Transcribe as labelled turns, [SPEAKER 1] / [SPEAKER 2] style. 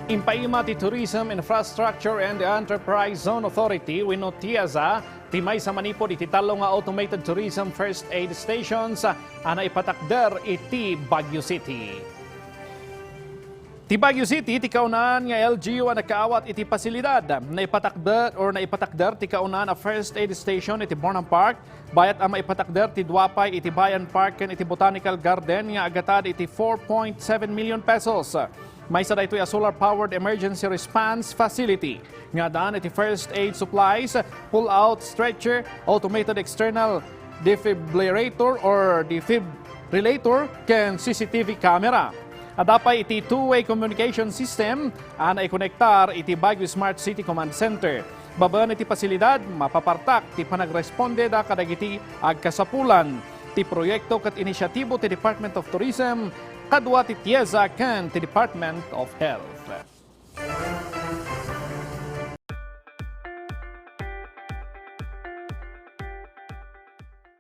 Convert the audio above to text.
[SPEAKER 1] Impaima ti Tourism Infrastructure and Enterprise Zone Authority wenno TIAZA timay sa manipod iti talo nga automated tourism first aid stations ana ipatakder iti Baguio City. Ti Baguio City ti Kaunaan nga LGU ang nakaawat iti pasilidad na ipatakder ti Kaunaan a first aid station iti Burnham Park bayat ang maipatakder ti Duapay iti Bayan Park ken iti Botanical Garden nga agatad iti 4.7 million pesos. May sa daytoy a solar-powered emergency response facility. Nga daan iti first aid supplies, pull-out stretcher, automated external defibrillator or defibrillator, ken CCTV camera. Adapay iti two-way communication system ana ikonektar iti Baguio Smart City Command Center. Babaan iti pasilidad, mapapartak ti panagresponde da kadagiti agkasapulan. Ti proyekto kat inisyatibo ti Department of Tourism kadwa ti TIAZA ken ti Department of Health.